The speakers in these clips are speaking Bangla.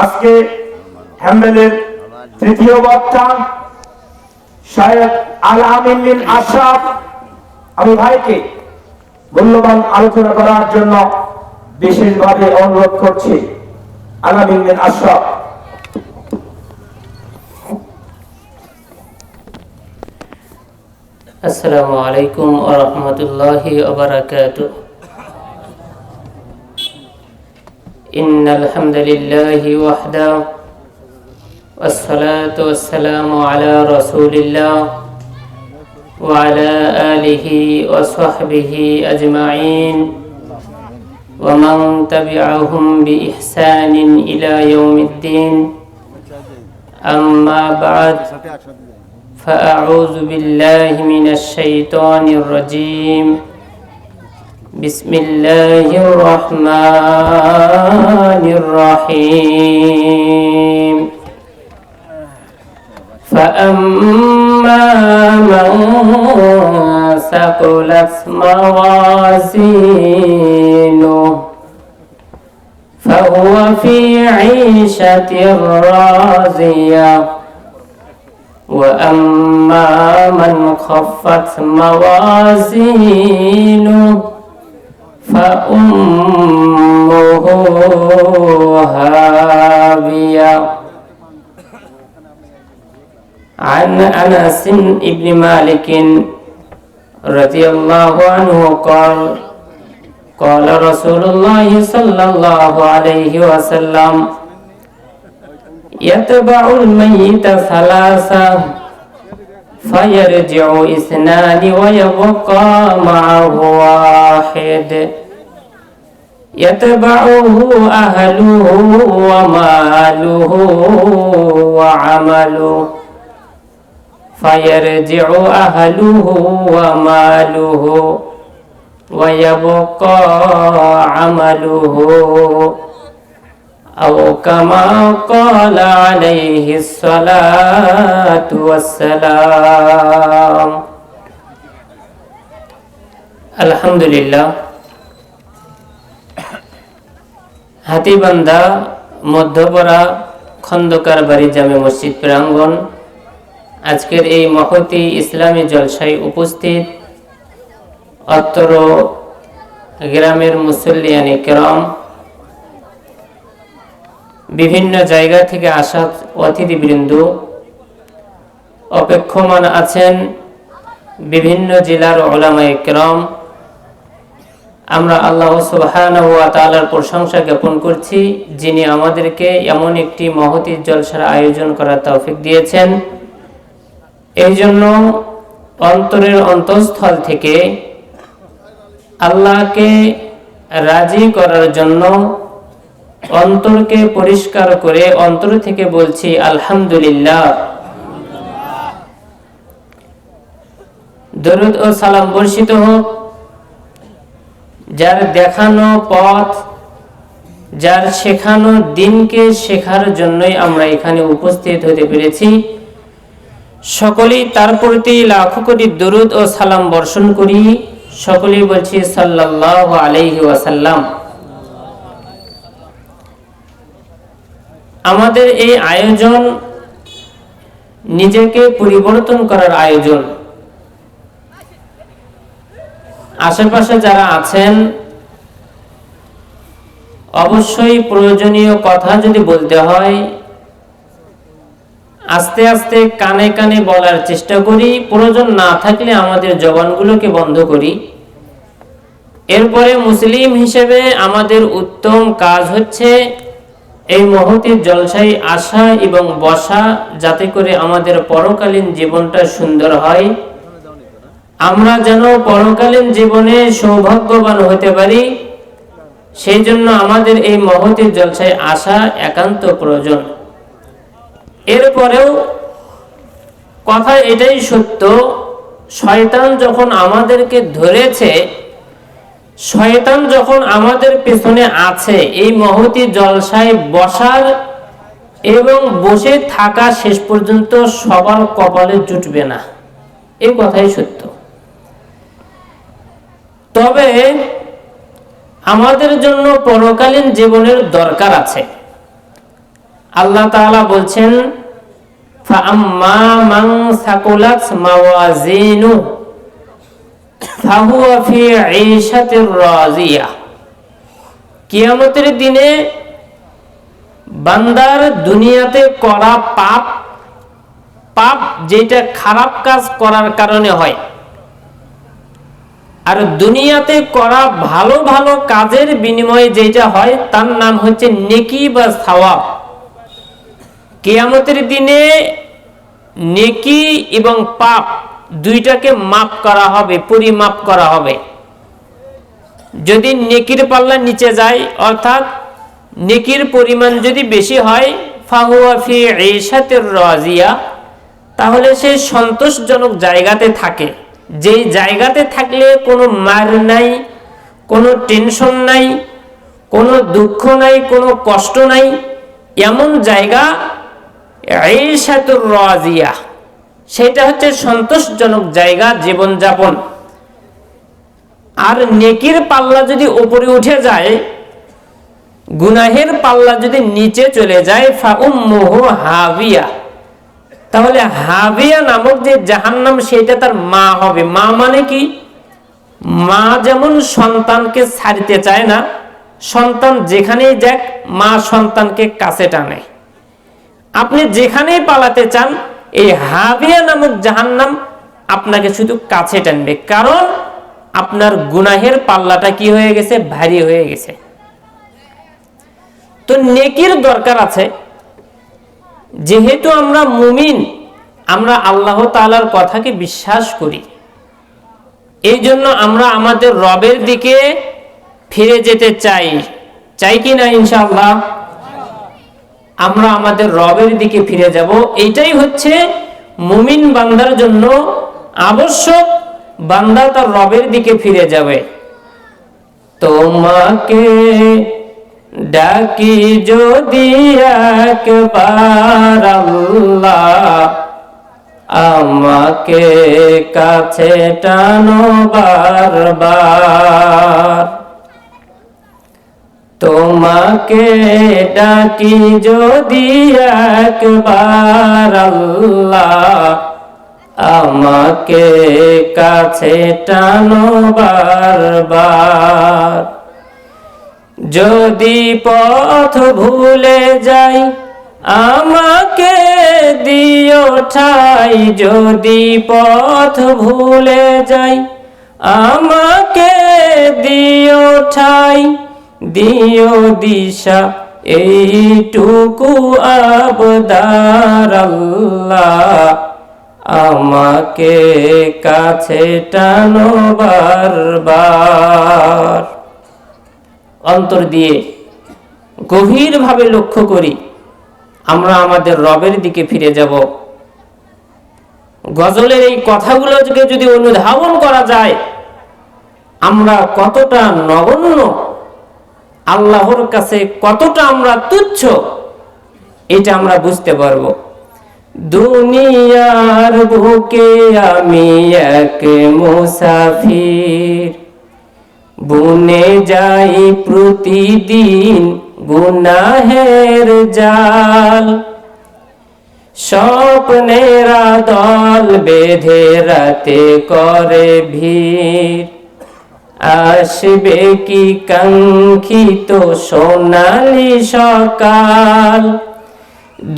আজকে হ্যাম্বেলের তৃতীয় বক্তা শায়খ আল আমিন বিন আশরাফ আমি ভাইকে মূল্যবান আলোচনা করার জন্য বিশেষভাবে অনুরোধ করছি। আল আমিন বিন আশরাফ। আসসালামু আলাইকুম ওয়া রাহমাতুল্লাহি ওয়া বারাকাতুহু। ইন্নাল হামদালিল্লাহি ওয়াহদাহু ওয়াসসালাতু ওয়াসসালামু আলা রাসূলিল্লাহ ওয়া আলা আলিহি ওয়া সাহবিহি আজমাইন ওয়া মান তাবি'আহুম বিইহসানিন ইলা ইয়াউমিদ্দিন। আম্মা বা'দ। فأعوذ بالله من الشيطان الرجيم. بسم الله الرحمن الرحيم. فأما من ثقلت موازينه فهو في عيشة راضية وأما من خفت موازينه فأمه هاوية. عن أنس بن مالك رضي الله عنه قال قال رسول الله صلى الله عليه وسلم يتبع الميت ثلاثة فيرجع اثنان ويبقى معه واحد يتبعه أهله وماله وعمله فيرجع أهله وماله ويبقى عمله أو كما قال عليه الصلاة والسلام. الحمد لله. হাতীবান্ধা মধ্যপাড়া খন্দকার বাড়ি জামে মসজিদ প্রাঙ্গণ আজকের এই মহতি ইসলামী জলসায় উপস্থিত অত্র গ্রামের মুসল্লিয়ানে কেরাম, বিভিন্ন জায়গা থেকে আসা অতিথিবৃন্দ, অপেক্ষমান আছেন বিভিন্ন জেলার উলামায়ে কেরাম, আমরা আল্লাহ সুবহানাহু ওয়া তাআলার প্রশংসা জ্ঞাপন করছি যিনি আমাদেরকে এমন একটি মহতি জলসার আয়োজন করার তৌফিক দিয়েছেন। এই জন্য অন্তরের অন্তঃস্থল থেকে আল্লাহকে রাজি করার জন্য অন্তরকে পরিষ্কার করে অন্তর থেকে বলছি আলহামদুলিল্লাহ। দরুদ ও সালাম বর্ষিত হোক যার দেখানো পথ, যার শেখানো দিনকে শেখার জন্যই আমরা এখানে উপস্থিত হতে পেরেছি। সকলেই তার প্রতি লাখো কোটি দরুদ ও সালাম বর্ষণ করি। সকলেই বলছি সাল্লাল্লাহু আলাইহি ওয়াসাল্লাম। আমাদের এই আয়োজন নিজেকে পরিবর্তন করার আয়োজন। আশেপাশে যারা আছেন অবশ্যই প্রয়োজনীয় কথা যদি বলতে হয় আস্তে আস্তে কানে কানে বলার চেষ্টা করি, প্রয়োজন না থাকলে আমাদের জবানগুলোকে বন্ধ করি। এরপরে মুসলিম হিসেবে আমাদের উত্তম কাজ হচ্ছে এই মহতি জলসায় আসা এবং বসা, যাতে করে আমাদের পরকালীন জীবনটা সুন্দর হয়, আমরা যেন পরকালীন জীবনে সৌভাগ্যবান হতে পারি। সেই জন্য আমাদের এই মহতি জলসায় আসা একান্ত প্রয়োজন। এরপরেও কথা এটাই সত্য, শয়তান যখন আমাদেরকে ধরেছে, শয়তান যখন আমাদের পেছনে আছে, এই মহতি জলসায় বসার এবং বসে থাকা শেষ পর্যন্ত সবার কপালে জুটবে না, এই কথাই সত্য। তবে আমাদের জন্য পরকালীন জীবনের দরকার আছে। আল্লাহ তাআলা বলছেন, ফাআম্মা মান সাকুলাত মাওয়াজিনু ফাহুয়া ফি ঈশাতির রাজিয়া। কিয়ামতের দিনে বান্দার দুনিয়াতে করা পাপ যেটা খারাপ কাজ করার কারণে হয়, আর দুনিয়াতে করা ভালো ভালো কাজের বিনিময়ে যেটা হয় তার নাম হচ্ছে নেকি বা সওয়াব। কিয়ামতের দিনে নেকি এবং পাপ দুইটাকে মাপ করা হবে, পরিমাপ করা হবে। যদি নেকির পাল্লা নিচে যায়, অর্থাৎ নেকির পরিমাণ যদি বেশি হয়, ফাহুয়া ফি ঈশাতির রাজিয়া, তাহলে সে সন্তোষজনক জায়গাতে থাকে। যেই জায়গাতে থাকলে কোনো মার নাই, কোনো টেনশন নাই, কোনো দুঃখ নাই, কোনো কষ্ট নাই, এমন জায়গা ঈশাতুর রাজিয়া, সেটা হচ্ছে সন্তোষজনক জায়গা জীবনযাপন। আর নেকির পাল্লা যদি উপরে উঠে যায়, গুনাহের পাল্লা যদি নিচে চলে যায়, ফাউম্মুহু হাবিয়া, তাহলে হাবিয়া নামক যে জাহান্নাম সেটা তার মা হবে। মা মানে কি? মা যেমন সন্তানকে ছাড়তে চায় না, সন্তান যেখানেই যাক মা সন্তানকে কাছে টানে। আপনি যেখানেই পালাতে চান, এই হাবিয়া নামক জাহান্নাম আপনাকে শুধু কাছে টানবে, কারণ আপনার গুনাহের পাল্লাটা কি হয়ে গেছে? ভারী হয়ে গেছে। তো নেকির দরকার আছে। যেহেতু আমরা মুমিন, আমরা আল্লাহ তাআলার কথাকে বিশ্বাস করি, এই জন্য আমরা আমাদের রবের দিকে ফিরে যেতে চাই কি না? ইনশাআল্লাহ আমরা আমাদের রবের দিকে ফিরে যাব। এইটাই হচ্ছে মুমিন বান্দার জন্য আবশ্যক। বান্দা তার রবের দিকে ফিরে যাবে। তোমাকে ডাকি যদি একবার আল্লাহ, আমাকে কাছে টানো বারবার। তোমাকে ডাকি যদি একবার আল্লাহ, আমাকে কাছে টানো বারবার। যদি পথ ভুলে যাই, আমাকে দিও ঠাই। যদি পথ ভুলে যাই, আমাকে দিও ঠাই। দিও দিশা এইটুকু আবদার আল্লাহ, আমাকে কাছে টানো বারবার। অন্তর দিয়ে গভীরভাবে লক্ষ্য করি, আমরা আমাদের রবের দিকে ফিরে যাব। গজলের এই কথাগুলোকে যদি অনুধাবন করা যায়, আমরা কতটা নগণ্য, আল্লাহর কাছে কতটা আমরা তুচ্ছ, এটা আমরা বুঝতে পারবো। দুনিয়ার বুকে আমি এক মুসাফির, বুনে যাই প্রতিদিন গুনাহের জাল। স্বপ্নেরা দল বেঁধে রাতে করে ভিড়, আসবে কি কাঙ্ক্ষিত সোনালি সকাল।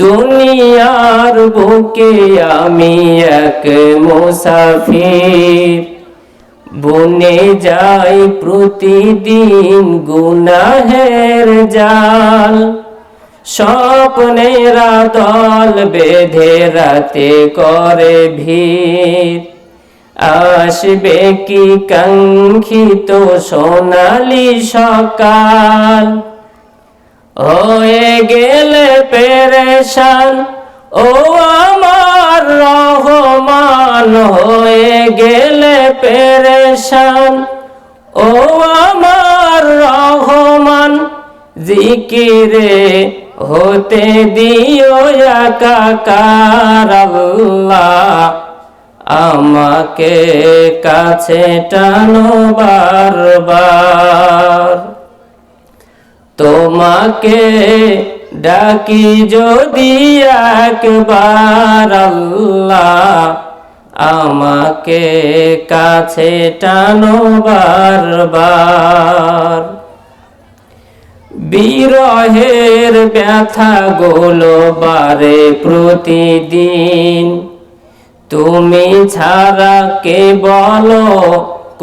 দুনিয়ার বুকে আমি এক মুসাফির, বুনে যাই প্রতিদিন গুনাহের জাল। স্বপ্নেরা দল বেঁধে রাতে করে ভিড়, আসবে কি কাঙ্ক্ষিত সোনালি সকাল। হয়ে গেলে পেরেশান ও আমার রহমান, হয়ে গেলে পেরেশান ও আমার রহমান। জিকিরে হতে দিও একাকার আল্লাহ, আমাকে কাছে টানো বারবার। তোমাকে ডাকি যদি একবার আল্লাহ, আমাকে কাছে টানো বারবার। বিরহের ব্যথা গুলো বারে প্রতিদিন, তুমি ছাড়া কে বলো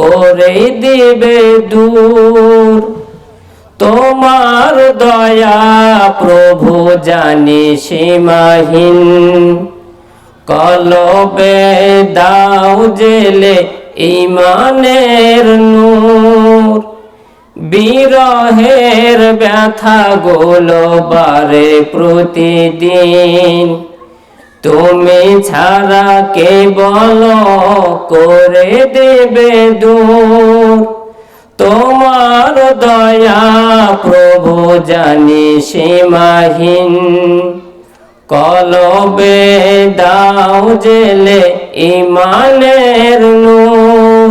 করে দিবে দূর। তোমার দয়া প্রভু জানি সীমাহীন, কলবে দাও জেলে ঈমানের নূর। বিরহের ব্যথা গুলো বারে প্রতিদিন, তুমি ছাড়া কে বলো করে দেবে দূর। তোমার দয়া প্রভু জানি সীমাহীন, কলবে দাও জেলে ঈমানের নূর।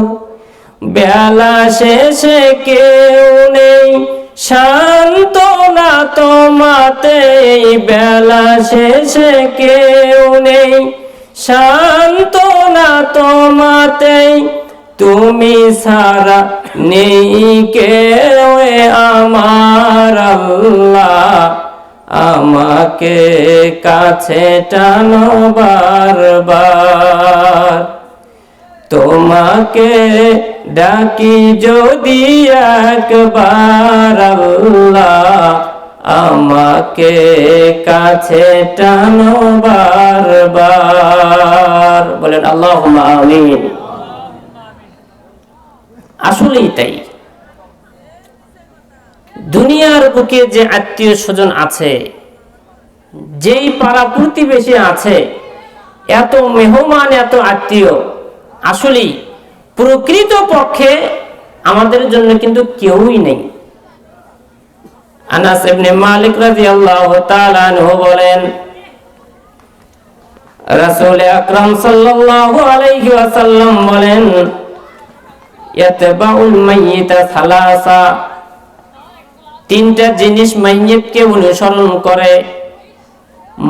বেলা শেষে কেউ নেই সান্ত্বনা তোমাতে, বেলা শেষে কেউ নেই সান্ত্বনা তোমাতে, তুমি সারা নেই কেউ আমার আল্লাহ, আমাকে কাছে টানো বারবার। তোমাকে ডাকি যদি একবার আল্লাহ, আমাকে কাছে টানো বারবার। বলেন আল্লাহুম্মা আমিন। আসলেই তাই, দুনিয়ার বুকে যে আত্মীয় স্বজন আছে, যেই পাড়া প্রতিবেশী আছে, এত মেহমান, এত আত্মীয়, আসলেই প্রকৃত পক্ষে আমাদের জন্য কিন্তু কেউই নেই। আনাস ইবনে মালিক রাদিয়াল্লাহু তাআলা আনহু বলেন, রাসূল আকরাম সাল্লাল্লাহু আলাইহি ওয়াসাল্লাম বলেন, ইয়াতবাউল মাইয়িতা সালাসা, তিনটা জিনিস মাইয়িতকে অনুসরণ করে।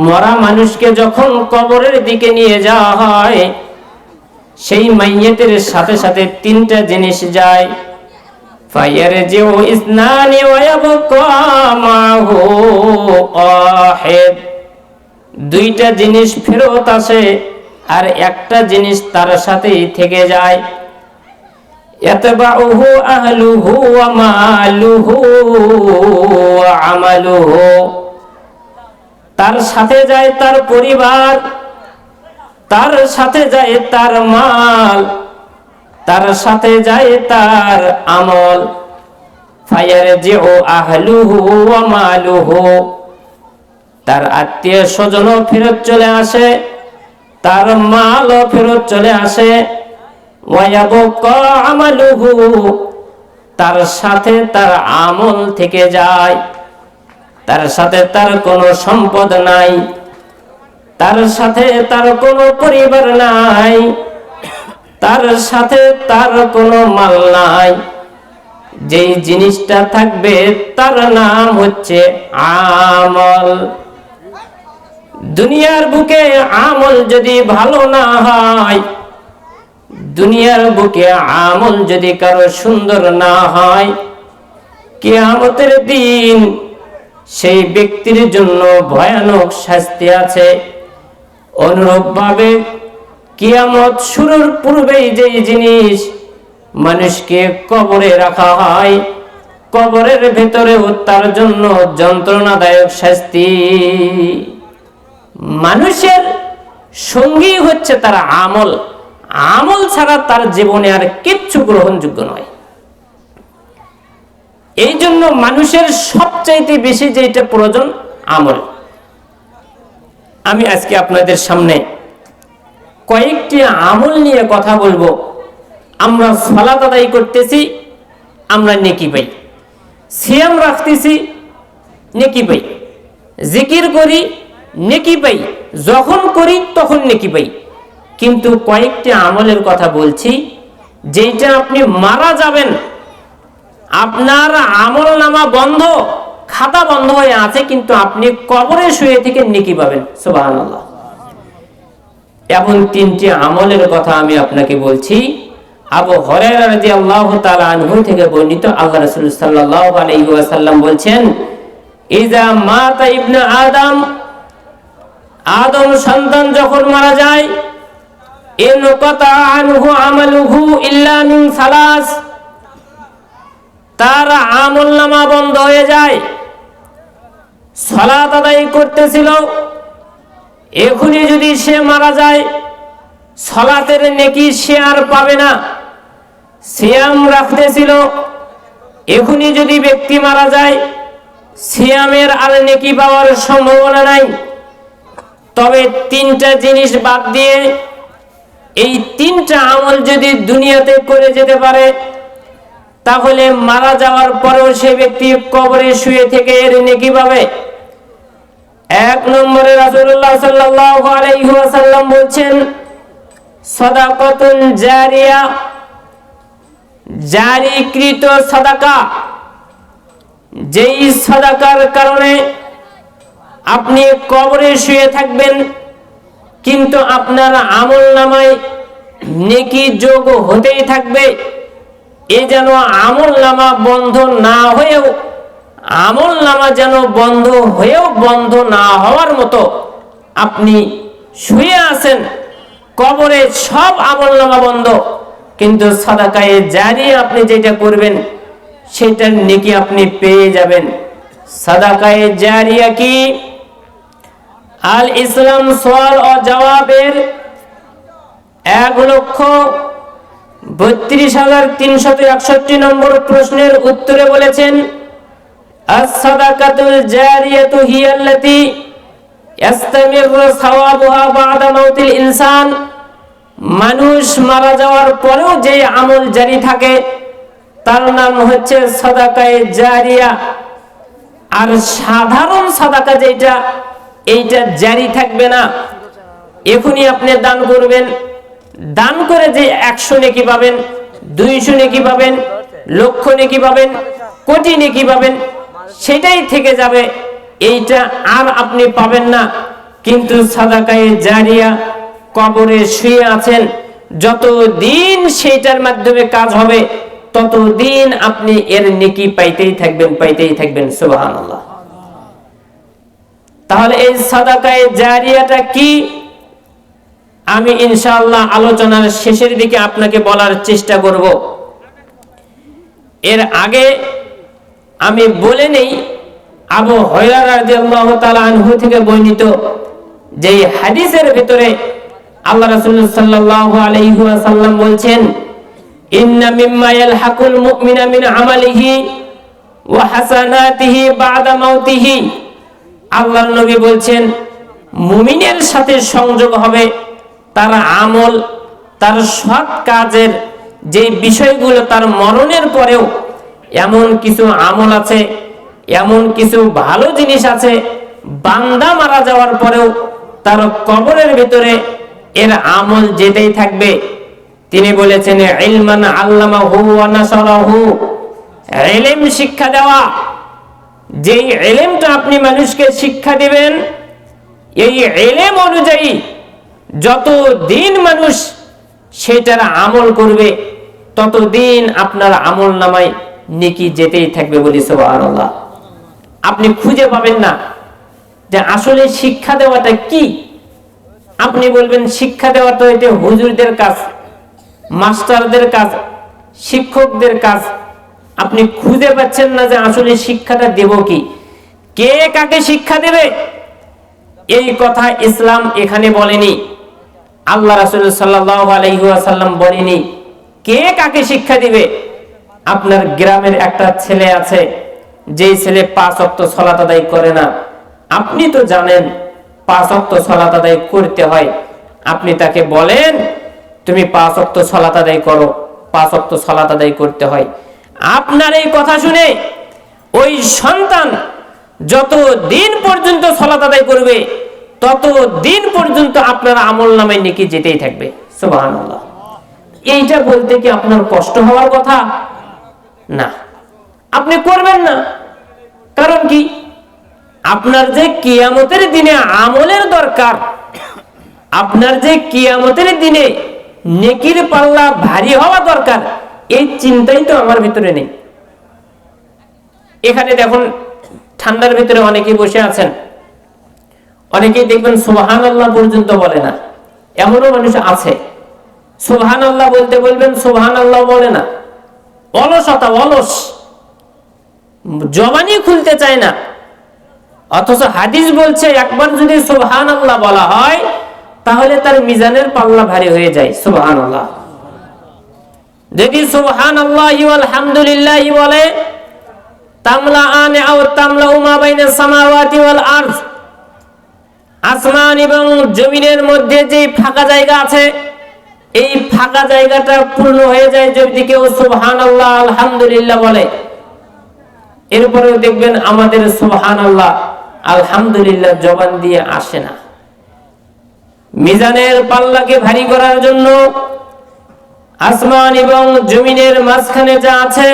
মরা মানুষকে যখন কবরের দিকে নিয়ে যাওয়া হয়, সেই মাইয়িতের সাথে সাথে তিনটা জিনিস যায়। ফায়ারজিউ ইসনানি ওয়া ইয়াবকা মাহু ওয়াহিদ, দুইটা জিনিস ফেরত আসে আর একটা জিনিস তার সাথেই থেকে যায়। ইয়াতবাউহু আহলুহু ওয়া মালুহু ওয়া আমালুহু, তার সাথে যায় তার পরিবার, তার সাথে যায় তার মাল, তার সাথে যায় তার আমল। ফায়ারজিউ আহলুহু ওয়া মালুহু, তার আত্মীয় স্বজনও ফেরত চলে আসে, তার মালও ফেরত চলে আসে। ওয়া ইয়াবকা আমালুহু, তার সাথে তার আমল থেকে যায়। তার সাথে তার কোনো সম্পদ নাই, তার সাথে তার কোনো পরিবার নাই, তার সাথে তার কোনো মাল নাই। যেই জিনিসটা থাকবে তার নাম হচ্ছে আমল। দুনিয়ার বুকে আমল যদি ভালো না হয়, দুনিয়ার বুকে আমল যদি কারো সুন্দর না হয়, কিয়ামতের দিন সেই ব্যক্তির জন্য ভয়ানক শাস্তি আছে। অনুরূপভাবে কিয়ামত শুরুর পূর্বেই যেই জিনিস মানুষকে কবরে রাখা হয়, কবরের ভেতরেও তার জন্য যন্ত্রণাদায়ক শাস্তি। মানুষের সঙ্গী হচ্ছে তার আমল, আমল ছাড়া তার জীবনে আর কিচ্ছু গ্রহণযোগ্য নয়। এই জন্য মানুষের সবচাইতে বেশি যেটা প্রয়োজন আমল। আমি আজকে আপনাদের সামনে কয়েকটি আমল নিয়ে কথা বলবো। আমরা সালাত আদায় করতেছি, আমরা নেকি পাই। সিয়াম রাখতেছি, নেকি পাই। জিকির করি, নেকি পাই। যখন করি তখন নেকি পাই। কিন্তু কয়েকটি আমলের কথা বলছি, যেটা আপনি মারা যাবেন, আপনার আমল নামা বন্ধ, খাতা বন্ধ হয়ে আছে, কিন্তু আপনি কবরে শুয়ে থেকে নেকি পাবেন। সুবহানাল্লাহ। এমন তিনটি আমলের কথা আমি আপনাকে বলছি। আবু হুরায়রা রাদিয়াল্লাহু তাআলা আনহু থেকে বর্ণিত, আল্লাহ রাসূল সাল্লাল্লাহু আলাইহি ওয়াসাল্লাম বলছেন, ইযা মাতা ইবনু আদম, আদম সন্তান যখন মারা যায়, ইনকাতা আনহু আমালুহু ইল্লা মিন সালাস, তার আমলনামা বন্ধ হয়ে যায়। সালাত আদায় করতেছিল, এখনই যদি সে মারা যায়, সালাতের নেকি সে আর পাবে না। সিয়াম রাখতেছিল, এখনই যদি ব্যক্তি মারা যায়, সিয়ামের আর নেকি পাওয়ার সম্ভাবনা নাই। তবে তিনটা জিনিস বাদ দিয়ে এই তিনটা আমল যদি দুনিয়াতে করে যেতে পারে, তাহলে মারা যাওয়ার পরেও সে ব্যক্তি কবরে শুয়ে থেকে এর নেকি পাবে। এক নম্বরে রাসূলুল্লাহ সাল্লাল্লাহু আলাইহি ওয়াসাল্লাম বলছেন, সাদাকাতুন জারিয়া, জারিকৃত সাদাকা, যেই সাদাকার কারণে আপনি কবরে শুয়ে থাকবেন কিন্তু আপনার আমলনামায় নেকি যোগ হতেই থাকবে। এ যেন আমলনামা বন্ধ না হয়েও, আমলনামা যেন বন্ধ হয়েও বন্ধ না হওয়ার মতো আপনি শুয়ে আছেন, কবরে সব আমলনামা বন্ধ, কিন্তু সাদাকায়ে জারিয়া আপনি যেটা করবেন সেটার নেকি আপনি পেয়ে যাবেন। সাদাকায়ে জারিয়া কি? আল ইসলাম সওয়াল ও জবাবের ১,৩২,৩৬১ নম্বর প্রশ্নের উত্তরে বলেছেন, আস-সাদাকাতুল জারিয়াতু হিয়াল্লাতী ইস্তামিরু সাওয়াবুহা বা'দা মাউতিল ইনসান, মানুষ মারা যাওয়ার পরেও যে আমল জারি থাকে তার নাম হচ্ছে সাদাকায়ে জারিয়া। আর সাধারণ সাদাকা যেটা, এইটা জারি থাকবে না। এখনই আপনি দান করবেন, দান করে যে 100 নেকি পাবেন, 200 নেকি পাবেন, লক্ষ নেকি পাবেন, কোটি নেকি পাবেন, সেটাই থেকে যাবে, এইটা আর আপনি পাবেন না। কিন্তু সাদাকায়ে জারিয়া, কবরে শুয়ে আছেন, যতদিন সেইটার মাধ্যমে কাজ হবে ততদিন আপনি এর নেকি পাইতেই থাকবেন। সুবহানাল্লাহ। তাহলে এই সাদাকায়ে জারিয়াটা কি? আমি ইনশাআল্লাহ আলোচনার শেষের দিকে আপনাকে বলার চেষ্টা করব। এর আগে আমি বলে নেই, আবু হুরায়রা রাদিয়াল্লাহু তাআলা আনহু থেকে বর্ণিত যে হাদিসের ভিতরে আল্লাহ রাসূল সাল্লাল্লাহু আলাইহি ওয়াসাল্লাম বলছেন, ইন্না মিম্মা ইয়ালহাকুল মুমিনা মিন আমালিহি ওয়া হাসানাতিহি বা'দা মাউতিহি, আল্লাহর নবী বলছেন, মুমিনের সাথে সংযোগ হবে তার আমল, তার সৎ কাজের যে বিষয়গুলো তার মরণের পরেও এমন কিছু আমল আছে, এমন কিছু ভালো জিনিস আছে, বান্দা মারা যাওয়ার পরেও তার কবরের ভিতরে এর আমল যেতেই থাকবে। তিনি বলেছেন, ইলমান আল্লামাহু ওয়া নাশরাহু, ইলম শিক্ষা দেওয়া, যেই ইলমটা আপনি মানুষকে শিক্ষা দিবেন, এই ইলম অনুযায়ী যতদিন মানুষ সেটার আমল করবে ততদিন আপনার আমল নামায় নেকি যেতেই থাকবে। বলি সুবহানাল্লাহ। আপনি খুঁজে পাবেন না যে আসলে শিক্ষা দেওয়াটা কি। আপনি বলবেন শিক্ষা দেওয়াটা এটা হুজুরদের কাজ, মাস্টারদের কাজ, শিক্ষকদের কাজ। আপনি খুঁজে পাচ্ছেন না যে আসলে শিক্ষাটা দেব কি, কে কাকে শিক্ষা দেবে। এই কথা ইসলাম এখানে বলেনি, আল্লাহ রাসূল সাল্লাল্লাহু আলাইহি ওয়াসাল্লাম বলেনি কে কাকে শিক্ষা দিবে। আপনার গ্রামের একটা ছেলে আছে, যেই ছেলে 5 ওয়াক্ত সালাত আদায় করে না, আপনি তো জানেন 5 ওয়াক্ত সালাত আদায় করতে হয়। আপনি তাকে বলেন তুমি 5 ওয়াক্ত সালাত আদায় করো, 5 ওয়াক্ত সালাত আদায় করতে হয়। আপনার এই কথা শুনে ওই সন্তান যত দিন পর্যন্ত সালাত আদায় করবে তত দিন পর্যন্ত আপনার আমলনামায় নেকি যেতেই থাকবে। সুবহানাল্লাহ। এইটা বলতে কি আপনার কষ্ট হওয়ার কথা না, আপনি করবেন না, কারণ কি? আপনার যে কিয়ামতের দিনে আমলের দরকার, আপনার যে কিয়ামতের দিনে নেকির পাল্লা ভারী হওয়া দরকার, এই চিন্তাই তো আমার ভিতরে নেই। এখানে দেখুন ঠান্ডার ভিতরে অনেকেই বসে আছেন, অনেকেই দেখবেন সুবহানাল্লাহ পর্যন্ত বলে না, এমনও মানুষ আছে। সুবহানাল্লাহ বলতে বলবেন, সুবহানাল্লাহ বলে না, অলসতা, অলস, জবানই খুলতে চায় না। অথচ হাদিস বলছে একবার যদি সুবহানাল্লাহ বলা হয় তাহলে তার মিজানের পাল্লা ভারী হয়ে যায়। সুবহানাল্লাহ, যদি সুবহানাল্লাহি ওয়াল হামদুলিল্লাহি বলে, তামলাআন আও তামলাউ মা বাইনাস সামাওয়াতি ওয়াল আরদ, আসমান এবং জমিনের মধ্যে যে ফাঁকা জায়গা আছে, এই ফাঁকা জায়গাটা পূর্ণ হয়ে যায় যদি কেউ সুবহানাল্লাহ আলহামদুলিল্লাহ বলে। এরপরেও দেখবেন আমাদের সুবহানাল্লাহ আলহামদুলিল্লাহ জবান দিয়ে আসে না। মিজানের পাল্লাকে ভারী করার জন্য আসমান এবং জমিনের মাঝখানে যা আছে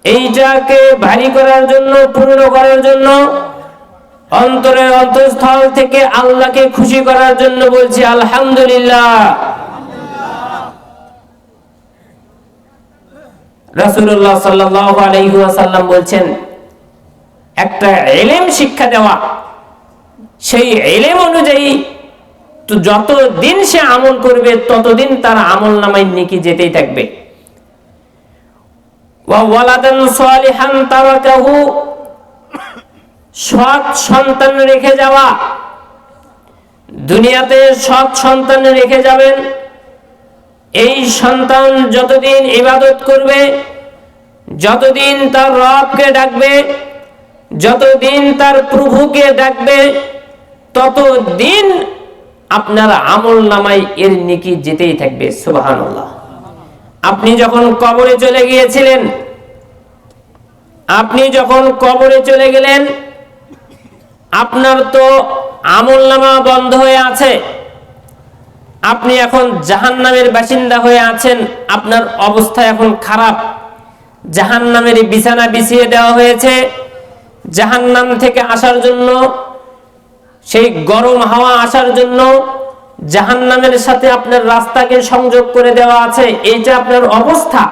এইটাকে ভারী করার জন্য, পূর্ণ করার জন্য, অন্তরের অন্তঃস্থল থেকে আল্লাহকে খুশি করার জন্য বলছি আলহামদুলিল্লাহ। রাসূলুল্লাহ সাল্লাল্লাহু আলাইহি ওয়াসাল্লাম বলছেন, একটা ইলম শিক্ষা দেওয়া, সেই ইলম অনুযায়ী তো যতদিন সে আমল করবে ততদিন তার আমল নামায় নেকি যেতেই থাকবে। ওয়া ওয়ালাদান সালিহান তারাকাহু, সৎ সন্তান রেখে যাওয়া, দুনিয়াতে সৎ সন্তান রেখে যাবেন। এই সন্তান যতদিন ইবাদত করবে, যতদিন তার রবকে ডাকবে, যতদিন তার প্রভুকে ডাকবে, ততদিন আপনার আমল নামায় এর নেকি যেতেই থাকবে। সুবহানাল্লাহ। আপনি যখন কবরে চলে গিয়েছিলেন, আপনি যখন কবরে চলে গেলেন, আপনার তো আমল নামা বন্ধ হয়ে আছে, আপনি এখন জাহান্নামের বাসিন্দা হয়ে আছেন, আপনার অবস্থা এখন খারাপ। জাহান্নামের বিছানা বিছিয়ে দেওয়া হয়েছে, জাহান্নাম থেকে আসার জন্য, সেই গরম হাওয়া আসার জন্য জাহান্নামের সাথে আপনার রাস্তাকে সংযোগ করে দেওয়া আছে। এইটা আপনার অবস্থা।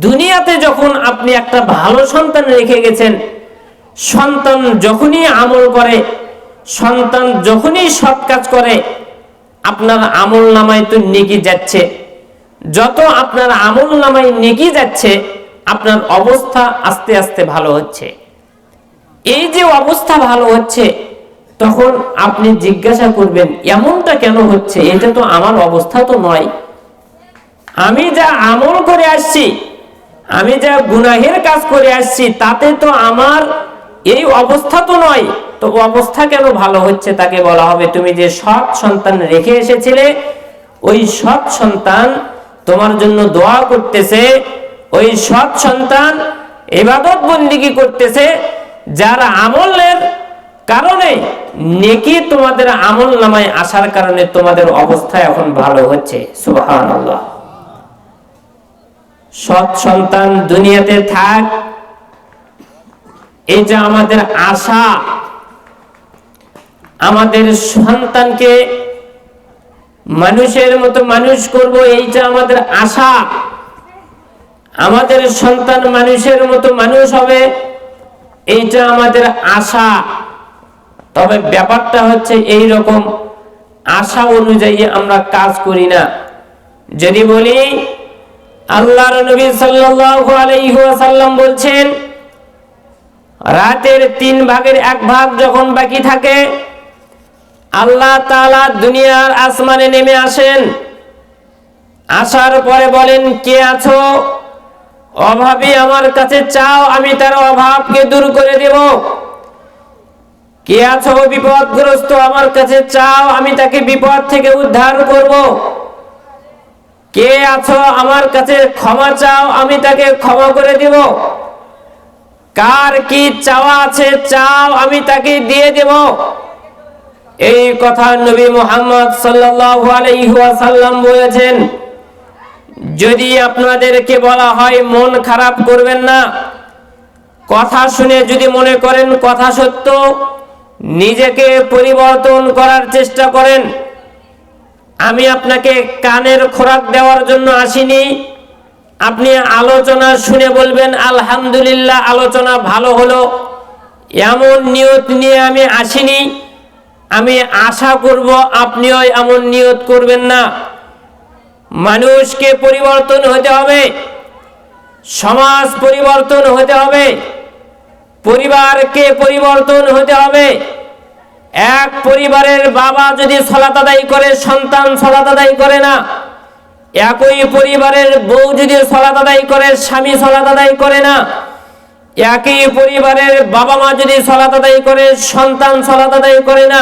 দুনিয়াতে যখন আপনি একটা ভালো সন্তান রেখে গেছেন, সন্তান যখনই আমল করে, সন্তান যখনই সৎ কাজ করে, আপনার আমল নামায় তো নেকি যাচ্ছে। যত আপনার আমল নামায় নেকি যাচ্ছে, আপনার অবস্থা আস্তে আস্তে ভালো হচ্ছে। এই যে অবস্থা ভালো হচ্ছে, তখন আপনি জিজ্ঞাসা করবেন এমনটা কেন হচ্ছে? এটা তো আমার অবস্থা তো নয়। আমি যা আমল করে আসছি, আমি যা গুনাহের কাজ করে আসছি, তাতে তো আমার এই অবস্থা তো নয়। তো অবস্থা কেন ভালো হচ্ছে? তাকে বলা হবে তুমি যে সৎ সন্তান রেখে এসেছিলে, ওই সৎ সন্তান তোমার জন্য দোয়া করতেছে, ওই সৎ সন্তান ইবাদত বন্দেগী করতেছে, যার আমলের কারণে নেকি তোমাদের আমল নামায় আসার কারণে তোমাদের অবস্থা এখন ভালো হচ্ছে। সুবহানাল্লাহ। সৎ সন্তান দুনিয়াতে থাক, এই যে আমাদের আশা, আমাদের সন্তানকে মানুষের মতো মানুষ করব, এইটা আমাদের আশা। আমাদের সন্তান মানুষের মতো মানুষ হবে, এইটা আমাদের আশা। তবে ব্যাপারটা হচ্ছে এই রকম, আশা অনুযায়ী আমরা কাজ করি না। যদি বলি আল্লাহর নবী সাল্লাল্লাহু আলাইহি ওয়াসাল্লাম বলছেন, রাতের 3 ভাগের 1 ভাগ যখন বাকি থাকে, আল্লাহ তাআলা দুনিয়ার আসমানে নেমে আসেন। আসার পরে বলেন, কে আছো? অভাবী আমার কাছে চাও, আমি তার অভাবকে দূর করে দেব। কে আছো বিপদগ্রস্ত? আমার কাছে চাও, আমি তাকে বিপদ থেকে উদ্ধার করব। কে আছো আমার কাছে ক্ষমা চাও, আমি তাকে ক্ষমা করে দেব। কার কি চাওয়া আছে চাও, আমি তাকে দিয়ে দেব। এই কথা নবী মুহাম্মদ সাল্লাল্লাহু আলাইহি ওয়াসাল্লাম বলেছেন। যদি আপনাদেরকে বলা হয় মন খারাপ করবেন না, কথা শুনে যদি মনে করেন কথা সত্য, নিজেকে পরিবর্তন করার চেষ্টা করেন। আমি আপনাকে কানের খোরাক দেওয়ার জন্য আসিনি। আপনি আলোচনা শুনে বলবেন আলহামদুলিল্লাহ, আলোচনা ভালো হলো, এমন নিয়ত নিয়ে আমি আসিনি। আমি আশা করব আপনিও এমন নিয়ত করবেন না। মানুষকে পরিবর্তন হতে হবে, সমাজ পরিবর্তন হতে হবে, পরিবারকে পরিবর্তন হতে হবে। এক পরিবারের বাবা যদি সালাত আদায় করে, সন্তান সালাত আদায় করে না। একই পরিবারের বউ যদি সালাত আদায় করে, স্বামী সালাত আদায় করে না। একই পরিবারের বাবা মা যদি সালাত আদায় করে, সন্তান সালাত আদায় করে না।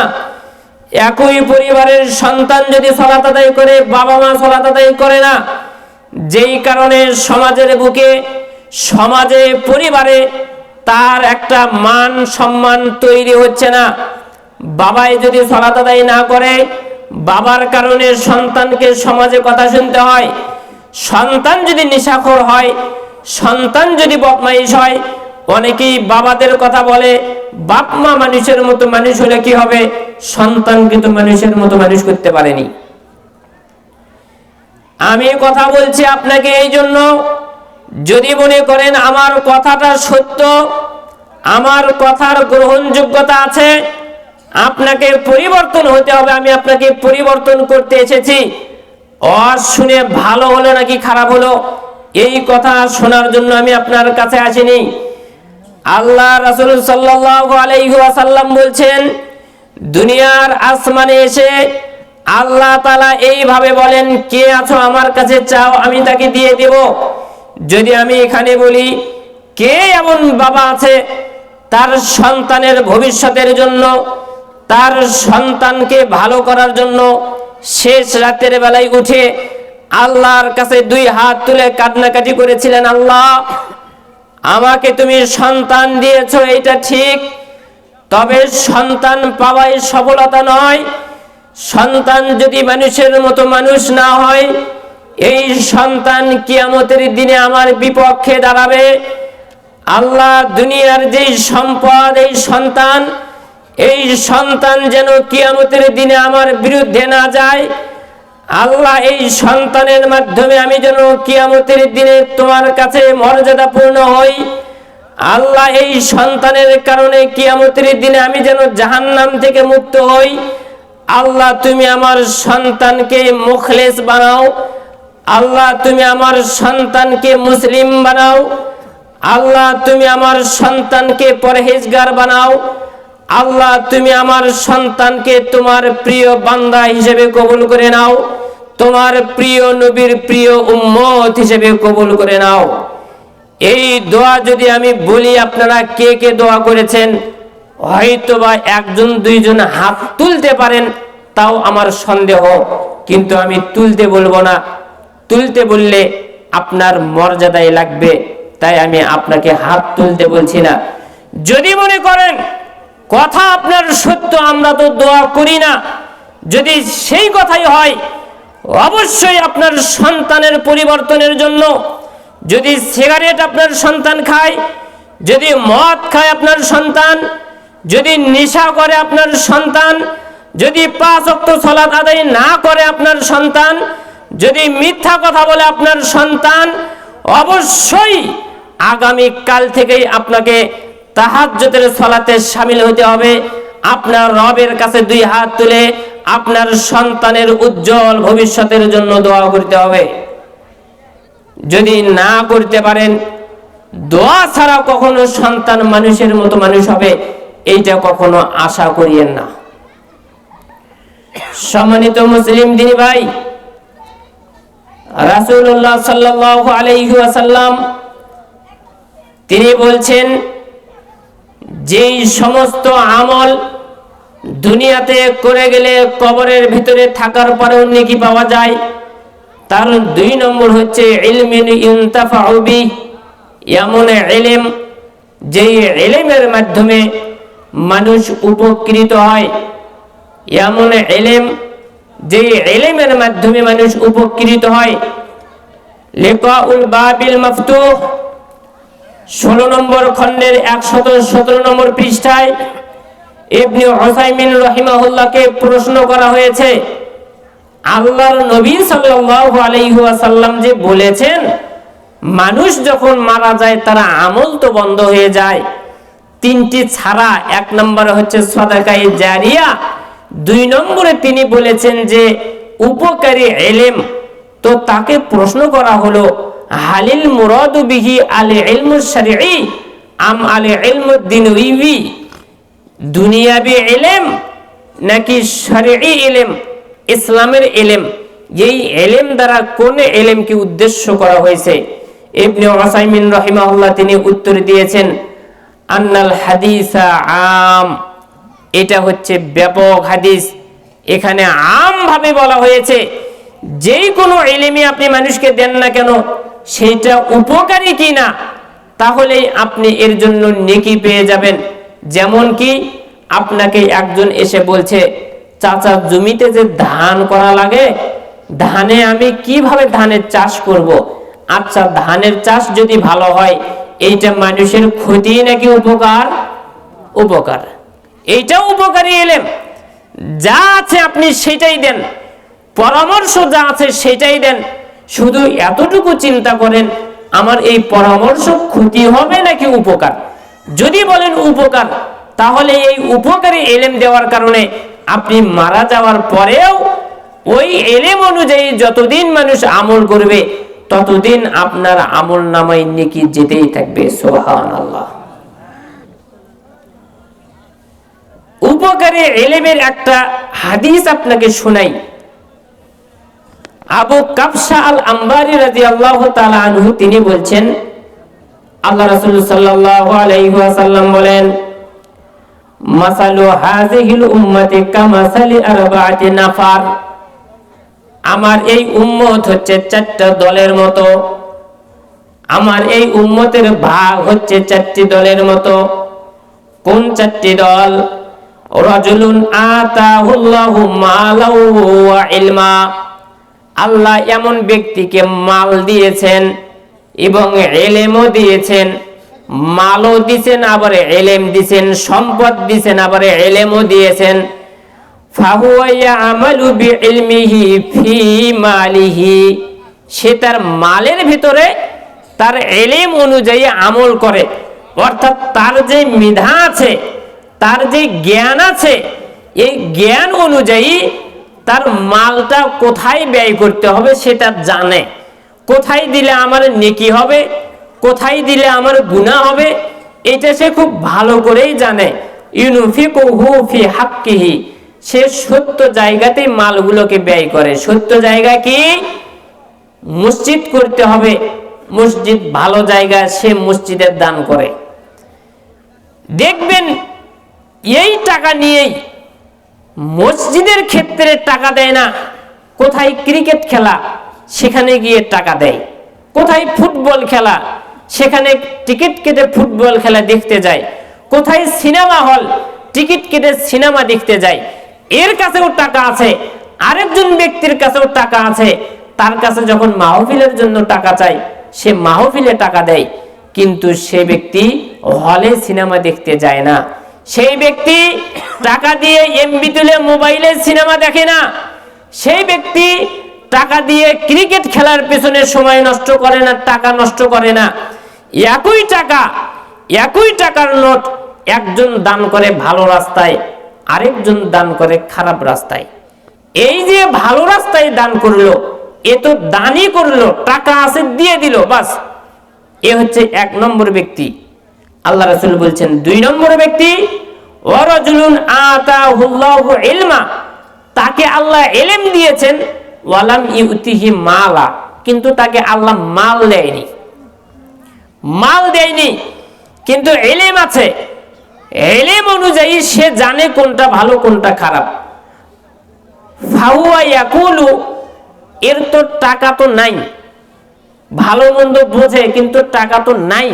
একই পরিবারের সন্তান যদি সালাত আদায় করে, বাবা মা সালাত আদায় করে না। যেই কারণে সমাজের বুকে, সমাজে, পরিবারে তার একটা মান সম্মান তৈরি হচ্ছে না। বাবাই যদি সালাত আদায় না করে, বাবার কারণে সন্তানকে সমাজে কথা শুনতে হয়। সন্তান যদি নেশাখোর হয়, সন্তান যদি বদমাইশ হয়, অনেকেই বাবাদের কথা বলে, বাপ মা মানুষের মতো মানুষ হলে কি হবে, সন্তান কিন্তু মানুষের মতো মানুষ করতে পারেনি। আমি কথা বলছি আপনাকে এই জন্য, যদি মনে করেন আমার কথাটা সত্য, আমার কথার গ্রহণযোগ্যতা আছে, আপনাকে পরিবর্তন হতে হবে। আমি আপনাকে পরিবর্তন করতে এসেছি। শুনে ভালো হলো নাকি খারাপ হলো এই কথা শোনার জন্য আমি আপনার কাছে আসিনি। আল্লাহ রাসূল সাল্লাল্লাহু আলাইহি ওয়াসাল্লাম বলছেন, দুনিয়ার আসমানে এসে আল্লাহ তাআলা এইভাবে বলেন, কে আছো আমার কাছে চাও, আমি তাকে দিয়ে দেব। যদি আমি এখানে বলি, কে এমন বাবা আছে তার সন্তানের ভবিষ্যতের জন্য, তার সন্তানকে ভালো করার জন্য শেষ রাতের বেলায় উঠে আল্লাহর কাছে দুই হাত তুলে কান্নাকাটি করেছিলেন, আল্লাহ আমাকে তুমি সন্তান দিয়েছো, এটা ঠিক, তবে সন্তান পাওয়াই সফলতা নয়। সন্তান যদি মানুষের মতো মানুষ না হয়, এই সন্তান কিয়ামতের দিনে আমার বিপক্ষে দাঁড়াবে। আল্লাহ দুনিয়ার যে সম্পদ, এই সন্তান যেন কিয়ামতের দিনে আমার বিরুদ্ধে না যায়। আল্লাহ এই সন্তানের মাধ্যমে আমি যেন কিয়ামতের দিনে তোমার কাছে মর্যাদাপূর্ণ হই। আল্লাহ এই সন্তানের কারণে কিয়ামতের দিনে আমি যেন জাহান্নাম থেকে মুক্ত হই। আল্লাহ তুমি আমার সন্তানকে মুখলেস বানাও। আল্লাহ তুমি আমার সন্তানকে মুসলিম বানাও। আল্লাহ তুমি আমার সন্তানকে পরহেজগার বানাও। আল্লাহ তুমি আমার সন্তানকে তোমার প্রিয় বান্দা হিসেবে কবুল করে নাও, তোমার প্রিয় নবীর প্রিয় উম্মত হিসেবে কবুল করে নাও। এই দোয়া যদি আমি বলি, আপনারা কে কে দোয়া করেছেন? হয়তোবা একজন দুইজন হাত তুলতে পারেন, তাও আমার সন্দেহ, কিন্তু আমি তুলতে বলবো না। তুলতে বললে আপনার মর্যাদায় লাগবে, তাই আমি আপনাকে হাত তুলতে বলছি না। যদি মনে করেন কথা আপনার সত্য, আমরা তো দোয়া করি না, যদি সেই কথাই হয়, অবশ্যই আপনার সন্তানের পরিবর্তনের জন্য, যদি সিগারেট আপনার সন্তান খায়, যদি মদ খায় আপনার সন্তান, যদি নেশা করে আপনার সন্তান, যদি 5 ওয়াক্ত সালাত আদায় না করে আপনার সন্তান, যদি মিথ্যা কথা বলে আপনার সন্তান, অবশ্যই আগামী কাল থেকেই আপনাকে তাহাজ্জুদের সালাতে শামিল হতে হবে। আপনার রবের কাছে 2 হাত তুলে আপনার সন্তানের উজ্জ্বল ভবিষ্যতের জন্য দোয়া করতে হবে। যদি না করতে পারেন, দোয়া ছাড়া কখনো সন্তান মানুষের মতো মানুষ হবে, এইটা কখনো আশা করিয়েন না। সম্মানিত মুসলিম দিনী ভাই, রাসূলুল্লাহ সাল্লাল্লাহু আলাইহি ওয়াসাল্লাম তিনি বলছেন, যেই সমস্ত আমল দুনিয়াতে করে গেলে কবরের ভিতরে থাকার পরেও নেকি পাওয়া যায়, তার 2 নম্বর হচ্ছে ইলমিন ইনতাফাউ বি, এমন ইলম যেই ইলমের মাধ্যমে মানুষ উপকৃত হয়, এমন ইলম যেই ইলমের মাধ্যমে মানুষ উপকৃত হয়। লিকাউল বাবিল মাফতুহ, 16 নম্বর খণ্ডের 117 নম্বর পৃষ্ঠায় ইবনে উসাইমিন রাহিমাহুল্লাহকে প্রশ্ন করা হয়েছে, আল্লাহর নবী সাল্লাল্লাহু আলাইহি ওয়াসাল্লাম যে বলেছেন মানুষ যখন মারা যায় তার আমল তো বন্ধ হয়ে যায়, তিনটি ছাড়া। 1 নম্বরে হচ্ছে সাদাকায়ে জারিয়া, 2 নম্বরে তিনি বলেছেন যে উপকারী ইলম। তো তাকে প্রশ্ন করা হলো, হালিল মুরাদু বিহি আল ইলমুশ শারঈ আম আল ইলমুদ দুনয়ি, দুনিয়াবি ইলম নাকি শরঈ ইলম, ইসলামের ইলম? এই ইলম দ্বারা কোন ইলমকে উদ্দেশ্য করা হয়েছে? ইবনে উসাইমিন রাহিমাহুল্লাহ তিনি উত্তর দিয়েছেন, আন্নাল হাদিসা আম, এটা হচ্ছে ব্যাপক হাদিস। এখানে আম ভাবে বলা হয়েছে যেই কোনো ইলমে আপনি মানুষকে দেন না কেন সেটা উপকারী কিনা, তাহলেই আপনি এর জন্য নেকি পেয়ে যাবেন। যেমন কি আপনাকে একজন এসে বলছে, চাচা জমিতে যে ধান করা লাগে, ধানে আমি কিভাবে ধানের চাষ করব? আচ্ছা, ধানের চাষ যদি ভালো হয় এইটা মানুষের ক্ষতি নাকি উপকার? উপকার। এইটাও উপকারী ইলম। যা আছে আপনি সেটাই দেন, পরামর্শ যা আছে সেটাই দেন। শুধু এতটুকু চিন্তা করেন আমার এই পরামর্শ ক্ষতি হবে নাকি উপকার। যদি বলেন উপকার, তাহলে এই উপকারী ইলম দেওয়ার কারণে আপনি মারা যাওয়ার পরেও ওই ইলম অনুযায়ী যতদিন মানুষ আমল করবে ততদিন আপনার আমল নামায় নেকি যেতেই থাকবে। সুবহানাল্লাহ। উপকারী ইলমের একটা হাদিস আপনাকে শোনাই। আবু কাবশা আল আম্বারি রাদিয়াল্লাহু তাআলা আনহু তিনি বলছেন, আল্লাহ রাসূল সাল্লাল্লাহু আলাইহি ওয়াসাল্লাম বলেন, মাসালু হাযিহিল উম্মতি কামাসালি আরবাআতি নাফার, আমার এই উম্মত হচ্ছে 4টা দলের মতো। আমার এই উম্মতের ভাগ হচ্ছে 4টি দলের মতো। কোন 4টি দল? রাজুলুন আতাহুল্লাহু মালাউ ওয়া ইলমা, আল্লাহ এমন ব্যক্তিকে মাল দিয়েছেন এবং ইলমও দিয়েছেন। মালও দিয়েছেন আবার ইলম দিয়েছেন, সম্পদ দিয়েছেন আবার ইলমও দিয়েছেন। ফাহুয়া ইয়ামালু বিইলমিহি ফি মালিহি, সে তার মালের ভিতরে তার ইলম অনুযায়ী আমল করে। অর্থাৎ তার যে মেধা আছে, তার যে জ্ঞান আছে, এই জ্ঞান অনুযায়ী তার মালটা কোথায় ব্যয় করতে হবে সেটা জানে। কোথায় দিলে আমার নেকি হবে, কোথায় দিলে আমার গুনাহ হবে, এটা সে খুব ভালো করেই জানে। ইউনফিকুহু ফি হাক্কিহি, সে সত্য জায়গাতেই মালগুলোকে ব্যয় করে। সত্য জায়গা কি? মসজিদ করতে হবে, মসজিদ ভালো জায়গা, সে মসজিদের দান করে। দেখবেন এই টাকা নিয়েই মসজিদের ক্ষেত্রে টাকা দেয় না, কোথায় ক্রিকেট খেলা সেখানে গিয়ে টাকা দেয়, কোথায় ফুটবল খেলা সেখানে টিকিট কেটে ফুটবল খেলা দেখতে যায়, কোথায় সিনেমা হল টিকিট কেটে সিনেমা দেখতে যায়। এর কাছেও টাকা আছে, আরেকজন ব্যক্তির কাছেও টাকা আছে, তার কাছে যখন মাহফিলের জন্য টাকা চাই সে মাহফিলে টাকা দেয়, কিন্তু সে ব্যক্তি হলে সিনেমা দেখতে যায় না। সেই ব্যক্তি টাকা দিয়ে এমবি তুলে মোবাইলে সিনেমা দেখে না। সেই ব্যক্তি টাকা দিয়ে ক্রিকেট খেলার পেছনে সময় নষ্ট করে না, টাকা নষ্ট করে না। একই টাকার নোট একজন দান করে ভালো রাস্তায়, আরেকজন দান করে খারাপ রাস্তায়। এই যে ভালো রাস্তায় দান করলো, এ তো দানই করলো, টাকা আছে দিয়ে দিল, বাস। এ হচ্ছে 1 নম্বর ব্যক্তি। আল্লাহ রাসূল বলছেন 2 নম্বর ব্যক্তি, ওয়ারাজুলুন আতাহুল্লাহু ইলমা, তাকে আল্লাহ ইলম দিয়েছেন, ওয়ালাম ইউতিহি মালা, কিন্তু তাকে আল্লাহ মাল দেয়নি, কিন্তু ইলম আছে। ইলম অনুযায়ী সে জানে কোনটা ভালো কোনটা খারাপ। ফাহুয়া ইয়াকুলু, এর তো টাকা তো নাই, ভালো মন্দ বোঝে কিন্তু টাকা তো নাই,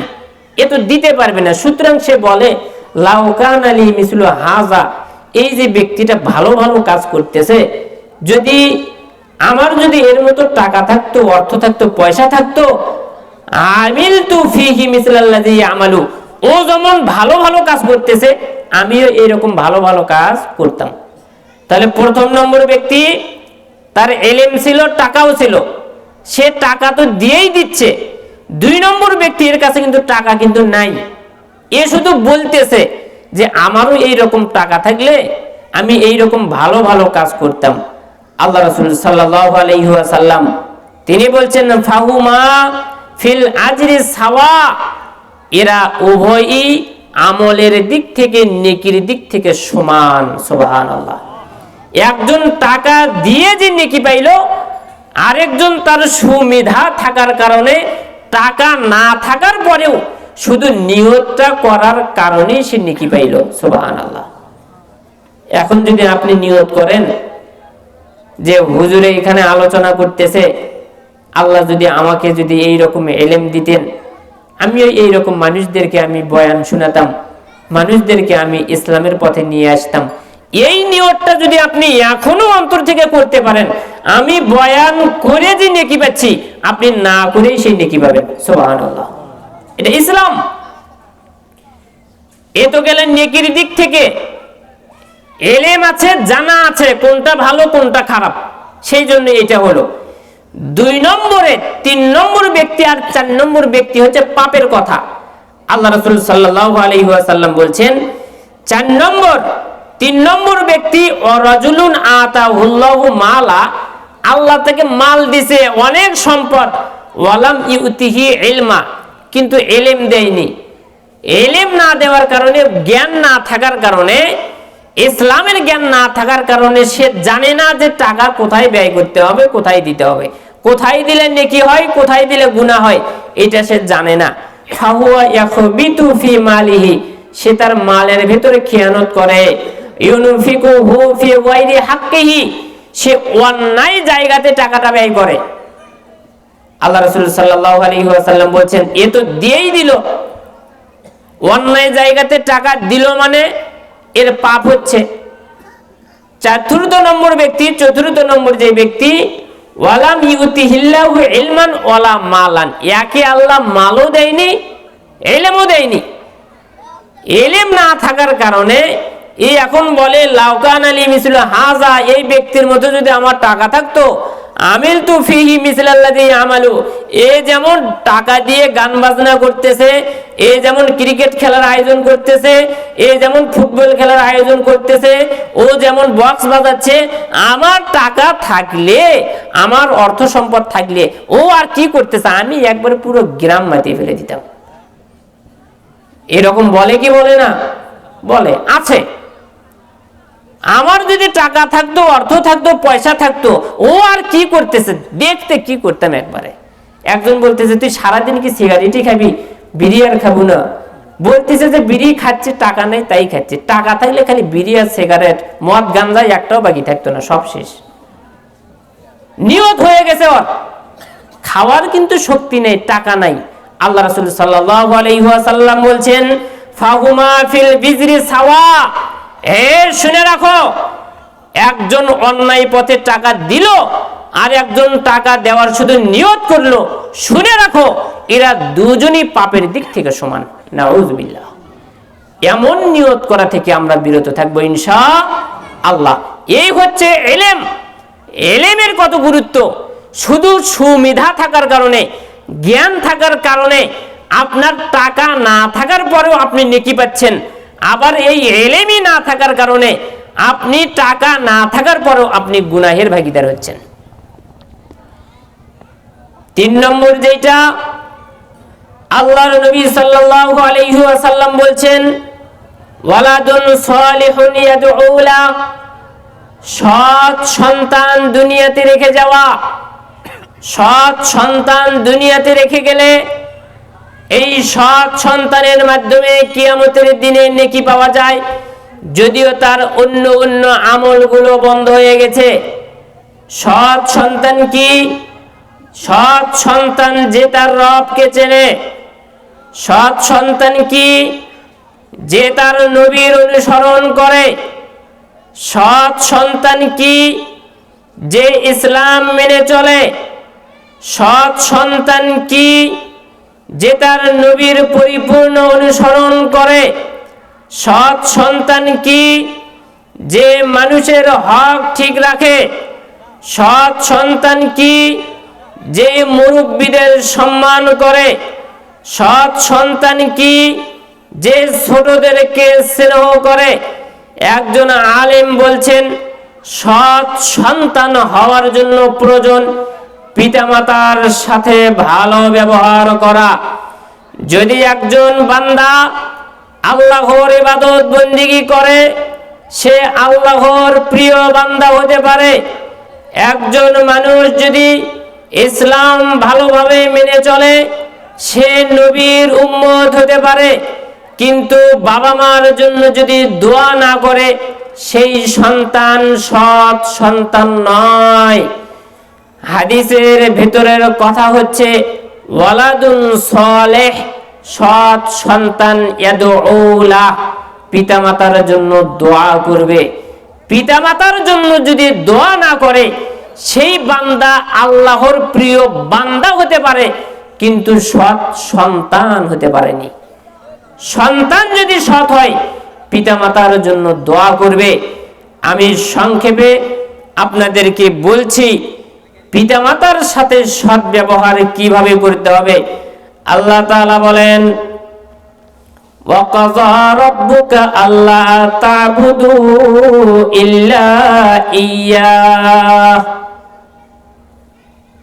এ তো দিতে পারবে না। সুতরাং সে বলে, লাউ কানা লি মিসলু হাযা, এই যে ব্যক্তিটা ভালো ভালো কাজ করতেছে, যদি আমার যদি এর মতো টাকা থাকতো, অর্থ থাকতো, পয়সা থাকতো, আমিলতু ফীহি মিসলাল্লাযী ইয়ামালু, ও যেমন ভালো ভালো কাজ করতেছে আমিও এরকম ভালো ভালো কাজ করতাম। তাহলে প্রথম নম্বর ব্যক্তি, তার ইলম ছিল, টাকাও ছিল, সে টাকা তো দিয়েই দিচ্ছে। 2 নম্বর ব্যক্তির কাছে কিন্তু টাকা কিন্তু নাই, এ শুধু বলতেছে যে আমারও এইরকম টাকা থাকলে আমি এইরকম ভালো ভালো কাজ করতাম। আল্লাহ রাসূল সাল্লাল্লাহু আলাইহি ওয়াসাল্লাম তিনি বলছেন ফাহুমা ফিল আজরি সাওয়া, এরা উভয়ই আমলের দিক থেকে, নেকির দিক থেকে সমান। সুবহানাল্লাহ। একজন টাকা দিয়ে যে নেকি পাইল, আরেকজন তার সুবিধা থাকার কারণে, টাকা না থাকার পরেও শুধু নিয়তটা করার কারণে সে নেকি পাইল। সুবহানাল্লাহ। এখন যদি আপনি নিয়ত করেন যে হুজুরে এখানে আলোচনা করতেছে, আল্লাহ যদি আমাকে যদি এইরকম ইলম দিতেন, আমিও এইরকম মানুষদেরকে আমি বয়ান শোনাতাম, মানুষদেরকে আমি ইসলামের পথে নিয়ে আসতাম, এই নিয়তটা যদি আপনি এখনো অন্তর থেকে করতে পারেন, আমি বয়ান করে যে নেকি পাচ্ছি, আপনি না করেই সেই নেকি পাবেন। সুবহানাল্লাহ। এটা ইসলাম। এ তো গেলেন নেকির দিক থেকে। ইলম আছে, জানা আছে কোনটা ভালো কোনটা খারাপ, সেই জন্য এটা হলো 2 নম্বরে। 3 নম্বর ব্যক্তি আর 4 নম্বর ব্যক্তি হচ্ছে পাপের কথা। আল্লাহ রাসূল সাল্লাল্লাহু আলাইহি ওয়াসাল্লাম বলছেন 4 নম্বর, 3 নম্বর ব্যক্তি ওয়ারাজুলুন আতাহুল্লাহু মালা, আল্লাহ তাকে মাল দিছে, অনেক সম্পদ, ওয়ালাম ইউতিহি ইলমা, কিন্তু ইলম দেয়নি। ইলম না দেওয়ার কারণে, জ্ঞান না থাকার কারণে, ইসলামের জ্ঞান না থাকার কারণে সে জানে না যে টাকা কোথায় ব্যয় করতে হবে, কোথায় দিতে হবে, কোথায় দিলে নেকি হয়, কোথায় দিলে গুনাহ হয়, এটা সে জানে না। ফাহুয়া ইয়াখবিতু ফি মালিহি, সে তার মালের ভিতরে খেয়ানত করে। ইউনফিকুহু ফি গায়রি হাক্কিহি, সে অন্যায় জায়গাতে টাকাটা ব্যয় করে। আল্লাহ রাসূল সাল্লাল্লাহু আলাইহি ওয়াসাল্লাম বলেন এ তো দিয়েই দিল, অন্যায় জায়গাতে টাকা দিল মানে এর পাপ হচ্ছে। 4র্থ নম্বর ব্যক্তি, 4র্থ নম্বর যে ব্যক্তি, ওয়ালাম ইউতিহিল্লাহু ইলমান ওয়ালা মালান, একে আল্লাহ মালও দেয়নি, ইলমও দেয়নি। ইলম না থাকার কারণে এই এখন বলে লাউকান আলী মিসলু হাজা, এই ব্যক্তির মধ্যে যদি আমার টাকা থাকতো, আমিলতু ফিহি মিসলাল্লাযী আমালু, এ যেমন টাকা দিয়ে গান বাজনা করতেছে, এ যেমন ক্রিকেট খেলার আয়োজন করতেছে, এ যেমন ফুটবল খেলার আয়োজন করতেছে, ও যেমন বক্স বাজাচ্ছে, আমার টাকা থাকলে, আমার অর্থ সম্পদ থাকলে ও আর কি করতেছে, আমি একবারে পুরো গ্রাম মাতিয়ে ফেলে দিতাম। এরকম বলে কি বলে না? বলে, আছে। আমার যদি টাকা থাকতো, অর্থ থাকতো, পয়সা থাকতো, ও আর কি করতেছে দেখতে কি করতাম একবারে। একজন বলতেছে তুই সারাদিন কি সিগারেটই খাবি, বিড়ি আর খাবো না? বলতেছে যে বিড়ি খাচ্ছে, টাকা নেই তাই খাচ্ছে, টাকা থাকলে খালি বিড়ি আর সিগারেট, মদ গাঞ্জা একটাও বাকি থাকতো না, সব শেষ। নিয়ত হয়ে গেছে ওর, খাওয়ার কিন্তু শক্তি নেই, টাকা নাই। আল্লাহ রাসূল সাল্লাল্লাহু আলাইহি ওয়াসাল্লাম বলছেন ফাহুমা ফিল বিজরি সাওয়া, শুনে রাখো, একজন অন্যায় পথে টাকা দিল আর একজন টাকা দেওয়ার শুধু নিয়ত করলো, শুনে রাখো এরা দুজনই পাপের দিক থেকে সমান। নাউযুবিল্লাহ। এমন নিয়ত করা থেকে আমরা বিরত থাকবো ইনশাআল্লাহ। এই হচ্ছে ইলম। ইলমের কত গুরুত্ব! শুধু সুবিধা থাকার কারণে, জ্ঞান থাকার কারণে আপনার টাকা না থাকার পরেও আপনি নেকি পাচ্ছেন, আবার এই ইলমই না থাকার কারণে আপনি টাকা না থাকার পরেও আপনি গুনাহের ভাগীদার হচ্ছেন। 3 নম্বর যেটা আল্লাহর নবী সাল্লাল্লাহু আলাইহি ওয়াসাল্লাম বলছেন ওয়ালাদুন সালিহুন ইয়াদউ লা, সৎ সন্তান দুনিয়াতে রেখে যাওয়া। সৎ সন্তান দুনিয়াতে রেখে গেলে এই সৎ সন্তানের মাধ্যমে কিয়ামতের দিনে নেকি পাওয়া যায়, যদিও তার অন্য অন্য আমলগুলো বন্ধ হয়ে গেছে। সৎ সন্তান কি? সৎ সন্তান যে তার রবকে চেনে। সৎ সন্তান কি? যে তার নবীর অনুসরণ করে। সৎ সন্তান কি? যে ইসলাম মেনে চলে। সৎ সন্তান কি? যে তার নবীর পরিপূর্ণ অনুসরণ করে। সৎ সন্তান কি? যে মানুষের হক ঠিক রাখে। সৎ সন্তান কি? যে মুরব্বীদের সম্মান করে। সৎ সন্তান কি? যে ছোটদেরকে স্নেহ করে। একজন আলেম বলছেন, সৎ সন্তান হওয়ার জন্য প্রয়োজন পিতামাতার সাথে ভালো ব্যবহার করা। যদি একজন বান্দা আল্লাহর ইবাদত বন্দেগী করে, সে আল্লাহর প্রিয় বান্দা হতে পারে। একজন মানুষ যদি ইসলাম ভালোভাবে মেনে চলে, সে নবীর উম্মত হতে পারে। কিন্তু বাবা মার জন্য যদি দোয়া না করে, সেই সন্তান সৎ সন্তান নয়। হাদিসের ভেতরের কথা হচ্ছে, ওয়ালাদুন সালেহ, সৎ সন্তান ইয়াদউলা, পিতামাতার জন্য দোয়া করবে। পিতামাতার জন্য যদি দোয়া না করে, সেই বান্দা আল্লাহর প্রিয় বান্দা হতে পারে, কিন্তু সৎ সন্তান হতে পারেনি। সন্তান যদি সৎ হয়, পিতামাতার জন্য দোয়া করবে। আমি সংক্ষেপে আপনাদেরকে বলছি, পিতামাতার সাথে সৎ ব্যবহার কিভাবে করতে হবে। আল্লাহ তাআলা বলেন, ওয়াকাযা রাব্বুকা আল্লা তা'বুদু ইল্লা ইয়্যাহ,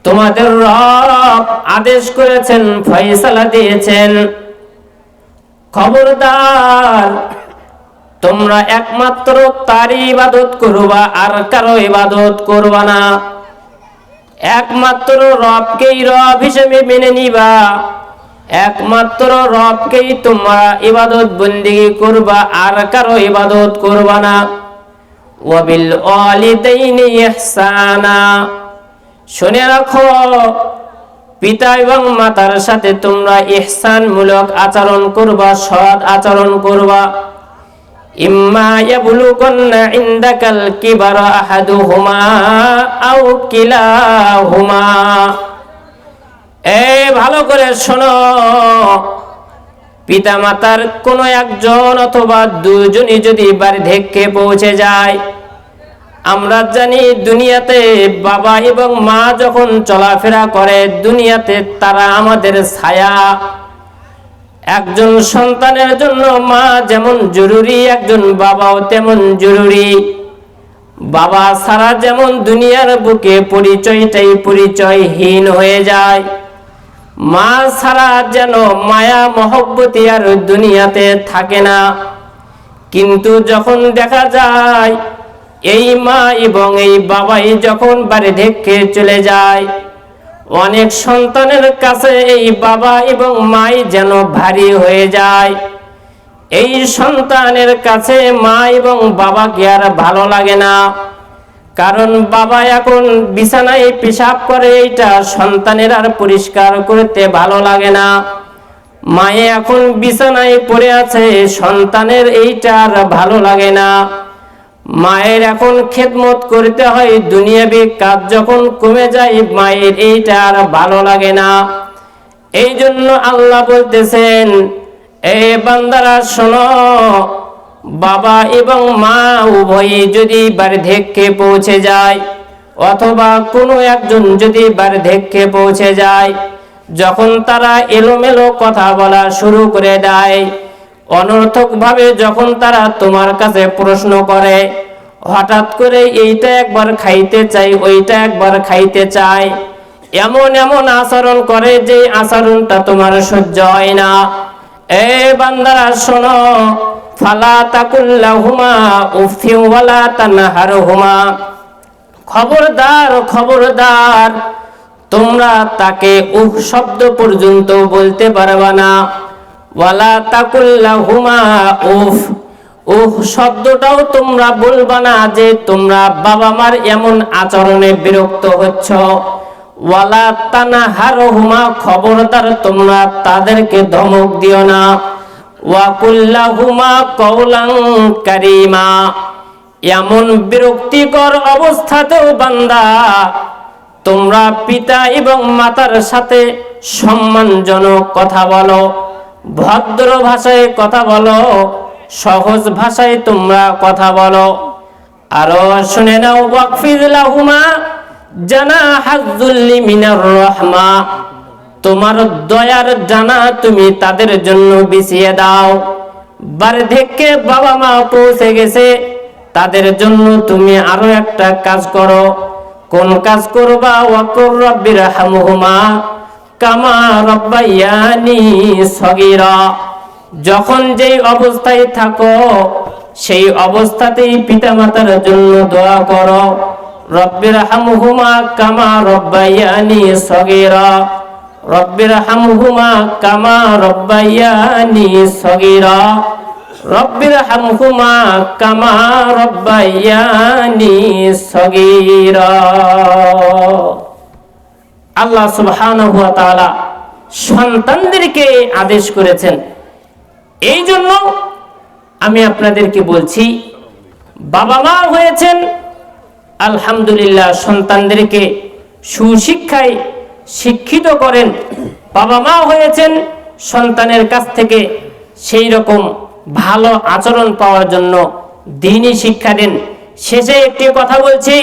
তোমাদের রব আদেশ করেছেন, ফয়সালা দিয়েছেন, খবরদার তোমরা একমাত্র তারই ইবাদত করবা, আর কারো ইবাদত করবা না। একমাত্র রবকেই রব হিসেবে মেনে নিবা। একমাত্র রবকেই তোমরা ইবাদত বন্দেগী করবা, আর কারো ইবাদত করবা না। ওয়া বিল ওয়ালিদাইনি ইহসানা, শুনে রাখো, পিতা এবং মাতার সাথে তোমরা ইহসানমূলক আচরণ করবা, সৎ আচরণ করবা। ইম্মা ইয়াবলুগান্না ইনদাকাল কিবারা আহাদুহুমা আও কিলাহুমা, ভালো করে শোনো, পিতা মাতার কোনো একজন অথবা দুজনই যদি বার্ধক্যে পৌঁছে যায়। আমরা জানি দুনিয়াতে বাবা এবং মা যখন চলাফেরা করে, দুনিয়াতে তারা আমাদের ছায়া। একজন সন্তানের জন্য মা যেমন জরুরি, একজন বাবাও তেমন জরুরি। বাবা ছাড়া যেমন দুনিয়ার বুকে পরিচয়টাই পরিচয়হীন হয়ে যায়, মা ছাড়া যেন মায়া মহব্বতি আর দুনিয়াতে থাকে না। কিন্তু যখন দেখা যায় এই মা এবং এই বাবাই যখন বার্ধক্যে চলে যায়, অনেক সন্তানের কাছে এই বাবা এবং মাই যেন ভারী হয়ে যায়। এই সন্তানের কাছে মা এবং বাবাকে আর ভালো লাগে না, কারণ বাবা এখন বিছানায় পেশাব করে, এইটা সন্তানের আর পরিষ্কার করতে ভালো লাগে না। মায়ে এখন বিছানায় পড়ে আছে, সন্তানের এইটা আর ভালো লাগে না। মায়ের এখন খেদমত করতে হয়, দুনিয়াবি কাজ যখন কমে যায়, মায়ের এইটা আর ভালো লাগে না। এই জন্য আল্লাহ বলতেছেন, এ বান্দারা শোনো, বাবা এবং মা উভয়ই যদি বার্ধক্যে পৌঁছে যায়, অথবা কোনো একজন যদি বার্ধক্যে পৌঁছে যায়, যখন তারা এলোমেলো কথা বলা শুরু করে দেয়, অনর্থক ভাবে যখন তারা তোমার কাছে প্রশ্ন করে, হঠাৎ করে এইটা একবার খাইতে চাই, ওইটা একবার খাইতে চাই, এমন এমন আচরণ করে যে আচরণটা তোমার সহ্য হয় না। এ বান্দারা শোনো, ফালা তাকুল্লাহুমা উফিউ ওয়ালা তানহারহুমা, খবরদার খবরদার, তোমরা তাকে উফ শব্দ পর্যন্ত বলতে পারবে না। ওয়ালা তাকুল্লাহুমা উফ, উফ শব্দটাও তোমরা বলবা না যে তোমরা বাবা মার এমন আচরণে বিরক্ত হচ্ছ। ওয়ালা তানহারহুমা, খবরদার তোমরা তাদেরকে ধমক দিও না। ওয়া কুল্লাহুমা কওলান কারীমা, এমন বিরক্তিকর অবস্থাতেও বান্দা তোমরা পিতা এবং মাতার সাথে সম্মানজনক কথা বলো, ভদ্র ভাষায় কথা বলো, সহজ ভাষায় তোমরা কথা বলো। আরো শুনে নাও, ওয়াকফিজ লাহুমা জানাহাযুল্লি মিনার রাহমা, তোমার দয়ার জানা তুমি তাদের জন্য বিছিয়ে দাও। বার্ধক্যে বাবা মা পৌঁছে গেছে, তাদের জন্য তুমি আরো একটা কাজ করো। কোন কাজ করবা? ওয়াকুর রাব্বিরহামহুমা কামা রাব্বায়ানি সগীরা, যখন যেই অবস্থায় থাকো সেই অবস্থাতেই পিতামাতার জন্য দোয়া করো। রাব্বিরহামহুমা কামা রাব্বায়ানি সগীরা, রাব্বিরহামহুমা কামা রাব্বায়ানি সগীরা, রাব্বিরহামহুমা কামা রাব্বায়ানি সগীরা। আল্লাহ সুবহানাহু ওয়া তাআলা সন্তানদেরকে আদেশ করেছেন। এই জন্য আমি আপনাদেরকে বলছি, বাবা মা হয়েছেন আলহামদুলিল্লাহ, সন্তানদেরকে সুশিক্ষায় শিক্ষিত করেন। বাবা মা হয়েছেন সন্তানের কাছ থেকে সেই রকম ভালো আচরণ পাওয়ার জন্য দ্বীনি শিক্ষা দেন। শেষে একটি কথা বলছি,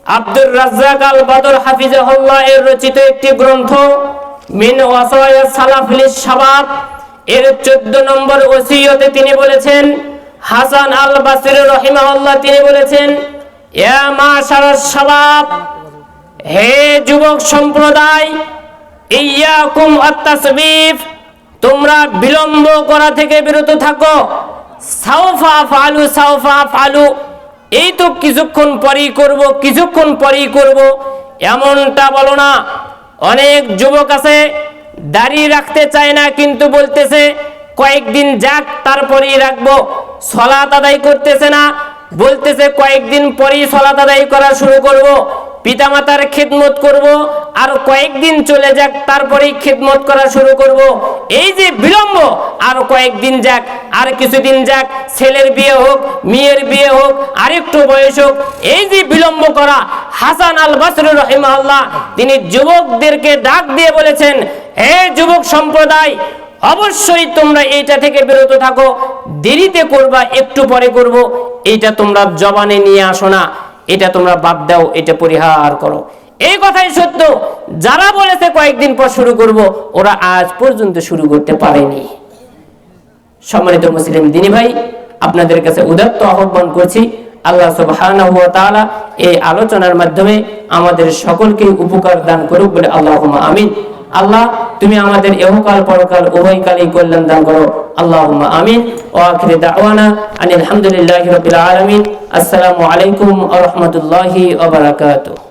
আব্দুর রাজ্জাক আল বদর হাফিজাহুল্লাহ এর রচিত একটি গ্রন্থ মিন ওয়াসায়া সালাফিল শাবাব এর 14 নম্বর ওসিয়তে তিনি বলেছেন, হাসান আল বসরি রাহিমাহুল্লাহ তিনি বলেছেন, ইয়া মাশারাস শাবাব, হে যুবক সম্প্রদায়, ইয়াকুম আত-তাসবিফ, তোমরা বিলম্ব করা থেকে বিরত থাকো। সাউফা ফালু সাউফা ফালু, এই তো কিছুক্ষণ পরেই করব, কিছুক্ষণ পরেই করব, এমনটা বলো না। অনেক যুবক আছে দাড়ি রাখতে চায় না, কিন্তু বলতেছে কয়েকদিন যাক তারপরেই রাখবো। সালাত আদায় করতেছে না, বলতেছে কয়েকদিন পরেই সালাত আদায় করা শুরু করব। পিতামাতার খিদমত করব, আর কয়েকদিন চলে যাক তারপরেই খিদমত করা শুরু করব। এই যে বিলম্ব, আর কয়েকদিন যাক, আর কিছুদিন যাক, ছেলের বিয়ে হোক, মেয়ের বিয়ে হোক, আরেকটু বয়স হোক, এই যে বিলম্ব করা। হাসান আল বসরি রাহিমাহুল্লাহ তিনি যুবকদেরকে ডাক দিয়ে বলেছেন, হে যুবক সম্প্রদায়, অবশ্যই তোমরা এইটা থেকে বিরত থাকো। দেরিতে করবা, একটু পরে করব, এইটা তোমরা জবানে নিয়ে আসো না, এটা তোমরা বাদ দাও, এটা পরিহার করো। এই কথাই সত্য। যারা বলেছে কয়েকদিন পর শুরু করব, ওরা আজ পর্যন্ত শুরু করতে পারেনি। সম্মানিত মুসলিম দিনী ভাই, আপনাদের কাছে উদাত্ত আহ্বান করছি, আল্লাহ সুবহানাহু ওয়া তাআলা এই আলোচনার মাধ্যমে আমাদের সকলকে উপকার দান করুক বলে আল্লাহুম্মা আমিন। আল্লাহ, তুমি আমাদের ইহকাল পরকাল উভয়কালই কল্যাণ দান করো, আল্লাহুম্মা আমিন। ওয়া আখিরু দাওয়ানা আনিল হামদুলিল্লাহি রাব্বিল আলামিন। আসসালামু আলাইকুম ওয়া রাহমাতুল্লাহি ওয়া বারাকাতুহু।